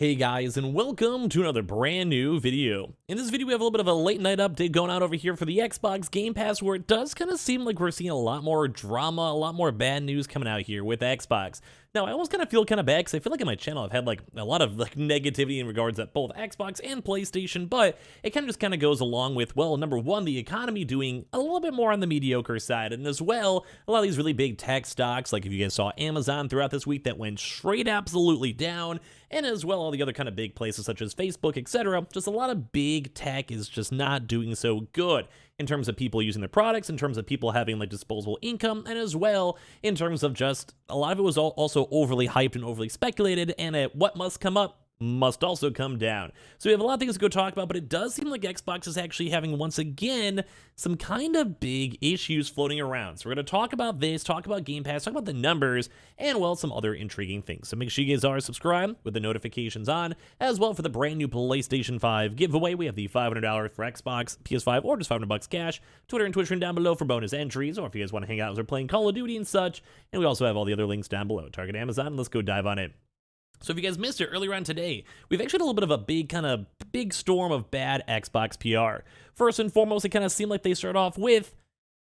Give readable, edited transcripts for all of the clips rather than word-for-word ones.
Hey guys, and welcome to another brand new video. In this video, we have a little bit of a late night update going on over here for the Xbox Game Pass, where it does kind of seem like we're seeing a lot more drama, a lot more bad news coming out here with Xbox. Now, I almost kind of feel kind of bad because I feel like in my channel I've had like a lot of negativity in regards to both Xbox and PlayStation, but it kind of just kind of goes along with, well, number one, the economy doing a little bit more on the mediocre side, and as well, a lot of these really big tech stocks, like if you guys saw Amazon throughout this week that went straight absolutely down, and as well all the other kind of big places such as Facebook, etc. Just a lot of big tech is just not doing so good in terms of people using their products, in terms of people having like disposable income, and as well in terms of just a lot of it was also overly hyped and overly speculated, and what must come up must also come down. So we have a lot of things to go talk about, but it does seem like Xbox is actually having, once again, some kind of big issues floating around. So we're going to talk about this, talk about Game Pass, talk about the numbers, and, well, some other intriguing things. So make sure you guys are subscribed with the notifications on, as well for the brand new PlayStation 5 giveaway. We have the $500 for Xbox, PS5, or just $500 cash. Twitter and Twitch are down below for bonus entries, or if you guys want to hang out as we're playing Call of Duty and such. And we also have all the other links down below. Target, Amazon, let's go dive on it. So if you guys missed it earlier on today, we've actually had a little bit of a big storm of bad Xbox PR. First and foremost, it kind of seemed like they started off with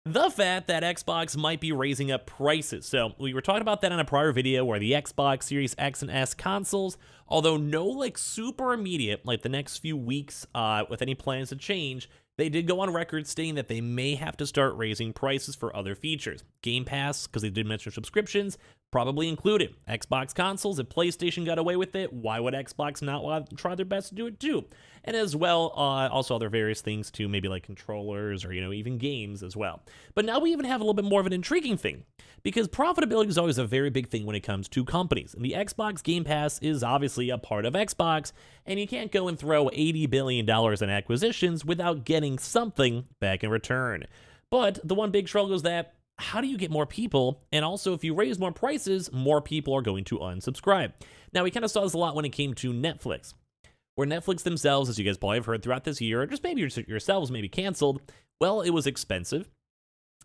the fact that Xbox might be raising up prices. So we were talking about that in a prior video where the Xbox Series X and S consoles, although no like super immediate, like the next few weeks with any plans to change, they did go on record stating that they may have to start raising prices for other features. Game Pass, because they did mention subscriptions, probably included. Xbox consoles, if PlayStation got away with it, why would Xbox not want to try their best to do it too? And as well, also other various things too, maybe like controllers or, even games as well. But now we even have a little bit more of an intriguing thing, because profitability is always a very big thing when it comes to companies. And the Xbox Game Pass is obviously a part of Xbox, and you can't go and throw $80 billion in acquisitions without getting something back in return. But the one big struggle is that how do you get more people? And also, if you raise more prices, more people are going to unsubscribe. Now, we kind of saw this a lot when it came to Netflix, where Netflix themselves, as you guys probably have heard throughout this year, or just maybe yourselves maybe canceled, well, it was expensive.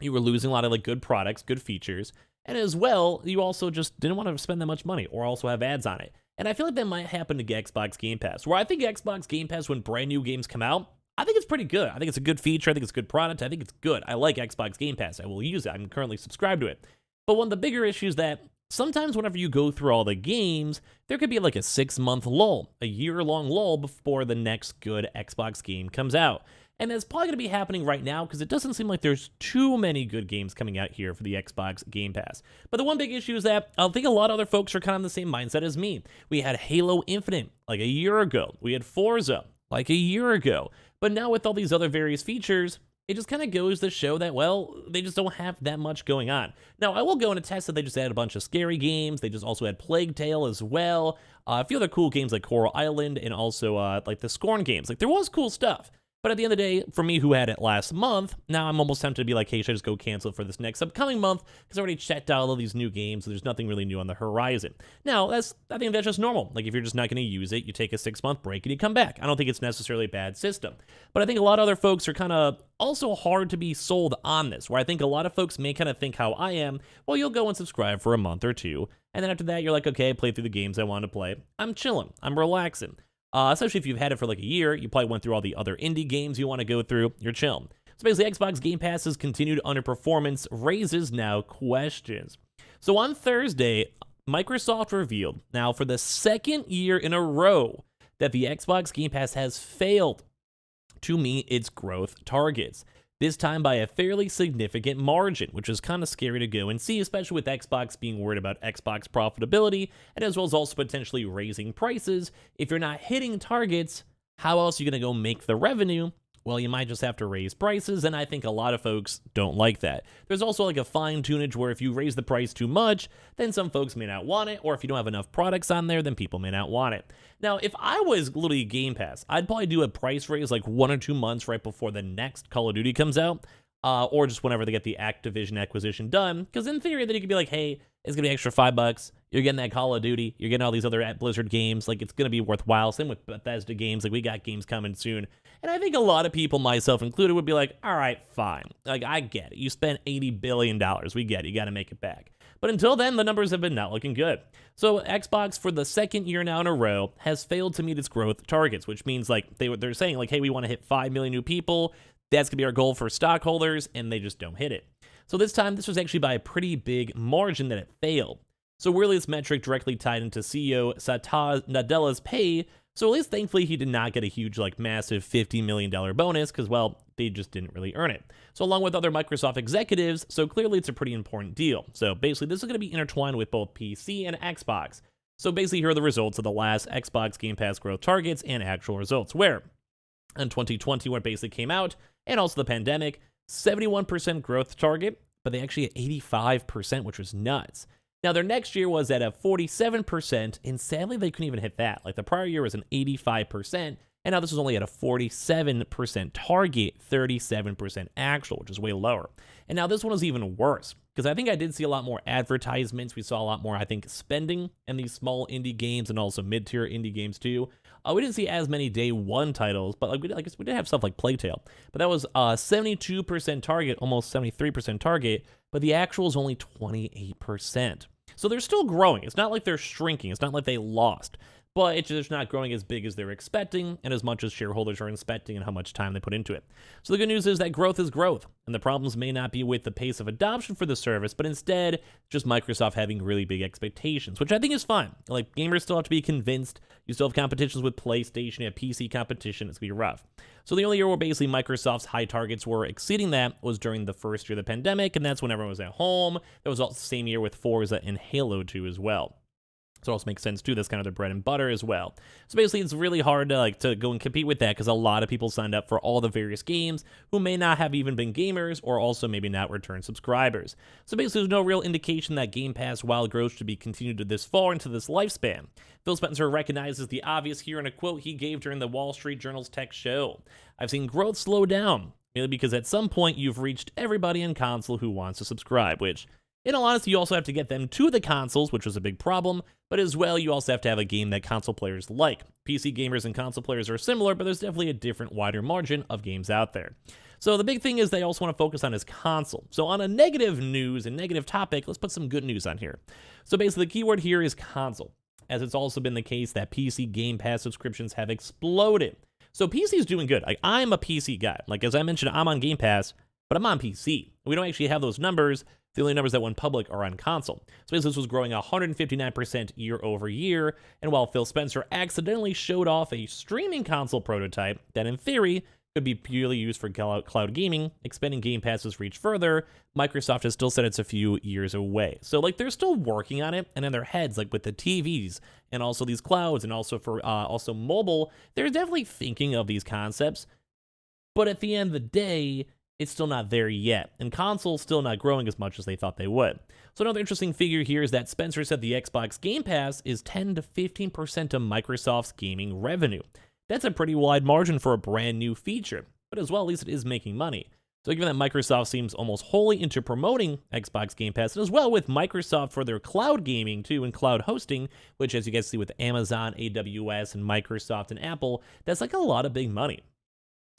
You were losing a lot of like good products, good features, and as well, you also just didn't want to spend that much money or also have ads on it. And I feel like that might happen to Xbox Game Pass, where I think Xbox Game Pass, when brand new games come out, I think it's pretty good. I think it's a good feature. I think it's a good product. I think it's good. I like Xbox Game Pass. I will use it. I'm currently subscribed to it. But one of the bigger issues that sometimes whenever you go through all the games, there could be like a 6-month lull, a year-long lull before the next good Xbox game comes out. And that's probably going to be happening right now because it doesn't seem like there's too many good games coming out here for the Xbox Game Pass. But the one big issue is that I think a lot of other folks are kind of in the same mindset as me. We had Halo Infinite like a year ago. We had Forza like a year ago. But now with all these other various features, it just kind of goes to show that, well, they just don't have that much going on. Now, I will go and attest that they just added a bunch of scary games. They just also had Plague Tale as well. A few other cool games like Coral Island and also like the Scorn games. Like there was cool stuff. But at the end of the day, for me who had it last month, now I'm almost tempted to be like, hey, should I just go cancel it for this next upcoming month? Because I already checked out all of these new games, so there's nothing really new on the horizon. Now, I think that's just normal. Like if you're just not going to use it, you take a 6-month break and you come back. I don't think it's necessarily a bad system. But I think a lot of other folks are kind of also hard to be sold on this, where I think a lot of folks may kind of think how I am, well, you'll go and subscribe for a month or two, and then after that, you're like, okay, I played through the games I want to play. I'm chilling. I'm relaxing. Especially if you've had it for like a year, you probably went through all the other indie games you want to go through, you're chilling. So basically, Xbox Game Pass's continued underperformance raises now questions. So on Thursday, Microsoft revealed, now for the second year in a row, that the Xbox Game Pass has failed to meet its growth targets. This time by a fairly significant margin, which is kind of scary to go and see, especially with Xbox being worried about Xbox profitability, and as well as also potentially raising prices. If you're not hitting targets, how else are you going to go make the revenue? Well, you might just have to raise prices, and I think a lot of folks don't like that. There's also like a fine-tunage where if you raise the price too much, then some folks may not want it, or if you don't have enough products on there, then people may not want it. Now, if I was literally Game Pass, I'd probably do a price raise like 1 or 2 months right before the next Call of Duty comes out, or just whenever they get the Activision acquisition done, because in theory, then you could be like, hey, it's going to be extra $5. You're getting that Call of Duty. You're getting all these other Blizzard games. Like, it's going to be worthwhile. Same with Bethesda games. Like, we got games coming soon. And I think a lot of people, myself included, would be like, all right, fine. Like, I get it. You spent $80 billion. We get it. You got to make it back. But until then, the numbers have been not looking good. So Xbox, for the second year now in a row, has failed to meet its growth targets, which means like they're saying like, hey, we want to hit 5 million new people. That's going to be our goal for stockholders, and they just don't hit it. So this time, this was actually by a pretty big margin that it failed. So really, this metric directly tied into CEO Satya Nadella's pay. So at least thankfully he did not get a huge, like, massive $50 million bonus because, well, they just didn't really earn it. So along with other Microsoft executives, so clearly it's a pretty important deal. So basically this is going to be intertwined with both PC and Xbox. So basically here are the results of the last Xbox Game Pass growth targets and actual results, where in 2020 when it basically came out, and also the pandemic, 71% growth target, but they actually hit 85%, which was nuts. Now, their next year was at a 47%, and sadly, they couldn't even hit that. Like, the prior year was an 85%, and now this is only at a 47% target, 37% actual, which is way lower. And now this one is even worse, because I think I did see a lot more advertisements. We saw a lot more, I think, spending in these small indie games and also mid-tier indie games, too. We didn't see as many day one titles, but I guess we did have stuff like Playtale. But that was a 72% target, almost 73% target, but the actual is only 28%. So they're still growing. It's not like they're shrinking. It's not like they lost. But it's just not growing as big as they're expecting and as much as shareholders are expecting and how much time they put into it. So the good news is that growth is growth, and the problems may not be with the pace of adoption for the service, but instead just Microsoft having really big expectations, which I think is fine. Like, gamers still have to be convinced. You still have competitions with PlayStation, you have PC competition. It's going to be rough. So the only year where basically Microsoft's high targets were exceeding that was during the first year of the pandemic, and that's when everyone was at home. That was also the same year with Forza and Halo 2 as well. So it also makes sense too. That's kind of their bread and butter as well. So basically, it's really hard to go and compete with that because a lot of people signed up for all the various games who may not have even been gamers or also maybe not return subscribers. So basically, there's no real indication that Game Pass wild growth should be continued to this far into this lifespan. Phil Spencer recognizes the obvious here in a quote he gave during the Wall Street Journal's tech show. "I've seen growth slow down, mainly because at some point you've reached everybody in console who wants to subscribe," which, in all honesty, you also have to get them to the consoles, which was a big problem, but as well, you also have to have a game that console players like. PC gamers and console players are similar, but there's definitely a different, wider margin of games out there. So the big thing is they also want to focus on is console. So on a negative news and negative topic, let's put some good news on here. So basically, the keyword here is console, as it's also been the case that PC Game Pass subscriptions have exploded. So PC is doing good. I'm a PC guy. Like, as I mentioned, I'm on Game Pass, but I'm on PC. We don't actually have those numbers. The only numbers that went public are on console. So basically, this was growing 159% year over year, and while Phil Spencer accidentally showed off a streaming console prototype that in theory could be purely used for cloud gaming, expanding Game Pass's reach further, Microsoft has still said it's a few years away. So like, they're still working on it, and in their heads, like with the TVs and also these clouds and also for also mobile, they're definitely thinking of these concepts. But at the end of the day, it's still not there yet, and console's still not growing as much as they thought they would. So another interesting figure here is that Spencer said the Xbox Game Pass is 10 to 15% of Microsoft's gaming revenue. That's a pretty wide margin for a brand new feature, but as well, at least it is making money. So given that Microsoft seems almost wholly into promoting Xbox Game Pass, and as well with Microsoft for their cloud gaming too and cloud hosting, which as you guys see with Amazon, AWS, and Microsoft and Apple, that's like a lot of big money.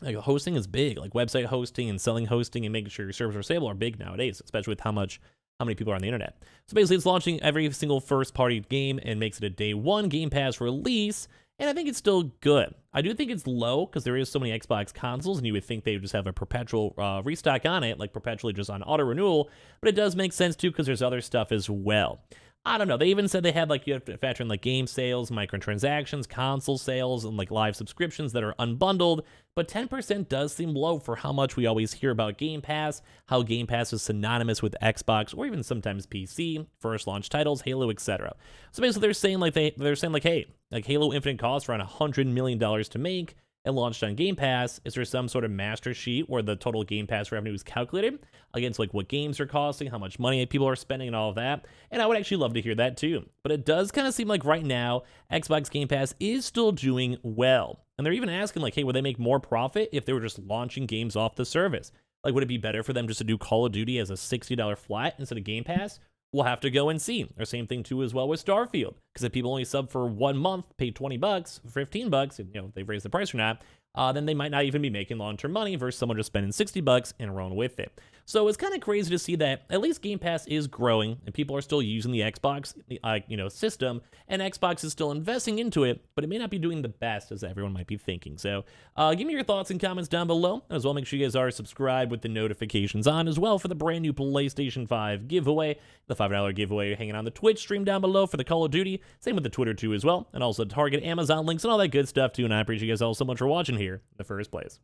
Like, hosting is big. Like, website hosting and selling hosting and making sure your servers are stable are big nowadays, especially with how many people are on the internet. So basically, it's launching every single first-party game and makes it a day one Game Pass release, and I think it's still good. I do think it's low because there is so many Xbox consoles, and you would think they would just have a perpetual restock on it, like perpetually just on auto-renewal, but it does make sense, too, because there's other stuff as well. I don't know. They even said they had, like, you have to factor in, like, game sales, microtransactions, console sales, and, like, live subscriptions that are unbundled. But 10% does seem low for how much we always hear about Game Pass, how Game Pass is synonymous with Xbox, or even sometimes PC, first launch titles, Halo, etc. So basically, they're saying, like, hey, like, Halo Infinite costs around $100 million to make, and launched on Game Pass. Is there some sort of master sheet where the total Game Pass revenue is calculated against like what games are costing, how much money people are spending, and all of that? And I would actually love to hear that too. But it does kind of seem like right now Xbox Game Pass is still doing well. And they're even asking like, hey, would they make more profit if they were just launching games off the service? Like, would it be better for them just to do Call of Duty as a $60 flat instead of Game Pass? We'll have to go and see. Or same thing too as well with Starfield. because if people only sub for 1 month, pay $20, $15, you know, they've raised the price or not, then they might not even be making long-term money versus someone just spending $60 and rolling with it. So it's kind of crazy to see that at least Game Pass is growing and people are still using the Xbox, system, and Xbox is still investing into it, but it may not be doing the best as everyone might be thinking. So give me your thoughts and comments down below. As well, make sure you guys are subscribed with the notifications on as well for the brand new PlayStation 5 giveaway, the $5 giveaway hanging on the Twitch stream down below for the Call of Duty. Same with the Twitter too as well, and also Target, Amazon links, and all that good stuff too. And I appreciate you guys all so much for watching here in the first place.